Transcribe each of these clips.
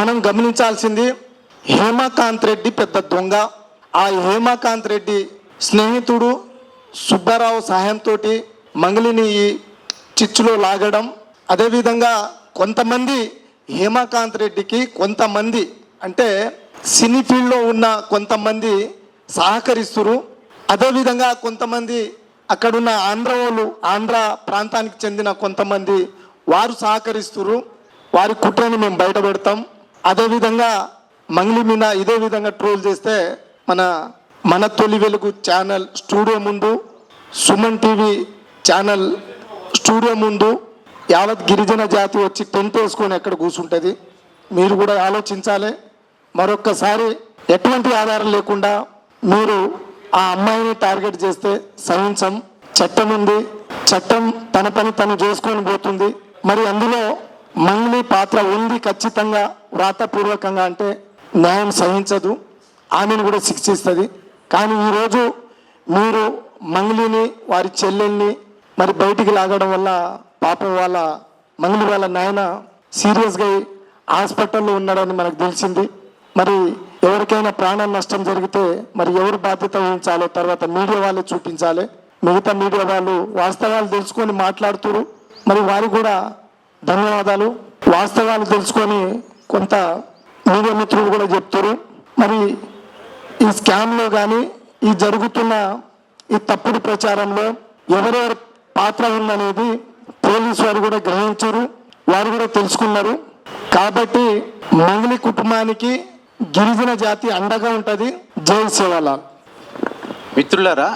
మనం గమనించాల్సింది హేమకాంత్ రెడ్డి పెద్ద దొంగ. ఆ హేమకాంత్ రెడ్డి స్నేహితుడు సుబ్బారావు సహాయంతో మంగళిని ఈ చిచ్చులో లాగడం, అదేవిధంగా కొంతమంది హేమకాంత్ రెడ్డికి కొంతమంది అంటే సినీ ఫీల్డ్లో ఉన్న కొంతమంది సహకరిస్తురు. అదేవిధంగా కొంతమంది అక్కడున్న ఆంధ్ర ప్రాంతానికి చెందిన కొంతమంది వారు సహకరిస్తురు. వారి కుట్రని మేము బయట పెడతాం. అదేవిధంగా మంగళి మీద ఇదే విధంగా ట్రోల్ చేస్తే మన తొలి వెలుగు ఛానల్ స్టూడియో ముందు, సుమన్ టీవీ ఛానల్ స్టూడియో ముందు యావత్ గిరిజన జాతి వచ్చి టెంట్ వేసుకొని ఎక్కడ కూర్చుంటుంది. మీరు కూడా ఆలోచించాలి. మరొక్కసారి ఎటువంటి ఆధారం లేకుండా మీరు ఆ అమ్మాయిని టార్గెట్ చేస్తే సహించం. చట్టం ఉంది, చట్టం తన పని తను చేసుకొని పోతుంది. మరి అందులో మంగళి పాత్ర ఉంది ఖచ్చితంగా వ్రాతపూర్వకంగా అంటే న్యాయం సహించదు, ఆమెను కూడా శిక్షిస్తుంది. కానీ ఈరోజు మీరు మంగళిని వారి చెల్లెల్ని మరి బయటికి లాగడం వల్ల పాపం వాళ్ళ మంగళి వాళ్ళ నాయన సీరియస్గా హాస్పిటల్లో ఉన్నాడని మనకు తెలిసింది. మరి ఎవరికైనా ప్రాణ నష్టం జరిగితే మరి ఎవరు బాధ్యత వహించాలో తర్వాత మీడియా వాళ్ళే చూపించాలి. మిగతా మీడియా వాళ్ళు వాస్తవాలు తెలుసుకొని మాట్లాడుతురు. మరి వారికి కూడా ధన్యవాదాలు. వాస్తవాలు తెలుసుకొని కొంత మీడియా మిత్రులు కూడా చెప్తారు. మరి ఈ స్కామ్లో కానీ ఈ జరుగుతున్న ఈ తప్పుడు ప్రచారంలో ఎవరెవరి పాత్ర ఉందనేది పోలీసు వారు కూడా గ్రహించారు, వారు కూడా తెలుసుకున్నారు. కాబట్టి మంగళి కుటుంబానికి గిరిజన జాతి అండగా ఉంటుంది. జై సేవాలాల్. మిత్రులారా,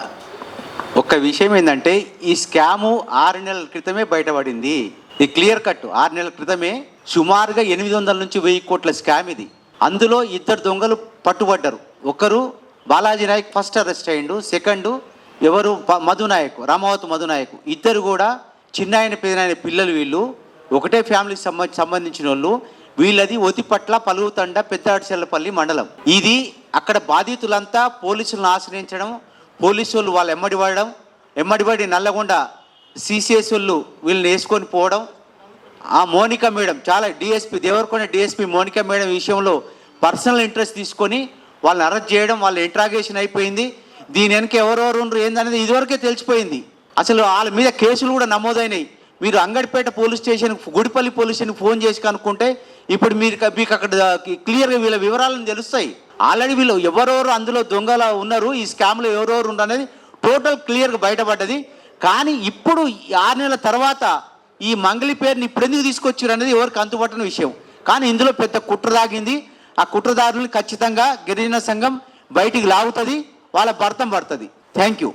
ఒక విషయం ఏంటంటే ఈ స్కాము 6 నెలల క్రితమే బయటపడింది. ఇది క్లియర్ కట్. 6 నెలల క్రితమే సుమారుగా 800 నుంచి 1000 కోట్ల స్కామ్ ఇది. అందులో 2 దొంగలు పట్టుబడ్డారు. ఒకరు బాలాజీ నాయక్ ఫస్ట్ అరెస్ట్ అయ్యిండు, సెకండ్ ఎవరు మధునాయక్, రామావతి మధునాయక్. ఇద్దరు కూడా చిన్నాయన పెదనాయన పిల్లలు. వీళ్ళు ఒకటే ఫ్యామిలీకి సంబంధించిన వాళ్ళు. వీళ్ళది ఒతిపట్ల పలువుతండ పెద్దాడిచెల్లపల్లి మండలం. ఇది అక్కడ బాధితులంతా పోలీసులను ఆశ్రయించడం, పోలీసు వాళ్ళు వాళ్ళు ఎమ్మడిపడి నల్లగొండ సిసిఎస్ వాళ్ళు వీళ్ళని వేసుకొని పోవడం. ఆ మోనికా మేడం చాలా DSP Devarakonda DSP Monika madam విషయంలో పర్సనల్ ఇంట్రెస్ట్ తీసుకొని వాళ్ళని అరెస్ట్ చేయడం, వాళ్ళ ఇంట్రాగేషన్ అయిపోయింది. దీని వెనక ఎవరెవరు ఉండరు ఏందనేది ఇదివరకే తెలిసిపోయింది. అసలు వాళ్ళ మీద కేసులు కూడా నమోదైనాయి. మీరు అంగడిపేట పోలీస్ స్టేషన్కి, గుడిపల్లి పోలీస్ స్టేషన్కి ఫోన్ చేసి కనుక్కుంటే ఇప్పుడు మీకు అక్కడ క్లియర్గా వీళ్ళ వివరాలను తెలుస్తాయి. ఆల్రెడీ వీళ్ళు ఎవరెవరు అందులో దొంగల ఉన్నారు, ఈ స్కామ్లో ఎవరెవరు ఉన్నారు అనేది టోటల్ క్లియర్గా బయటపడ్డది. కానీ ఇప్పుడు 6 నెలల తర్వాత ఈ మంగళి పేరుని ఇప్పుడు ఎందుకు తీసుకొచ్చారు అనేది ఎవరికి అంతుపట్టని విషయం. కానీ ఇందులో పెద్ద కుట్ర దాగింది. ఆ కుట్రదారులను ఖచ్చితంగా గిరిజన సంఘం బయటికి లాగుతుంది, వాళ్ళ భర్తం పడుతుంది. Thank you.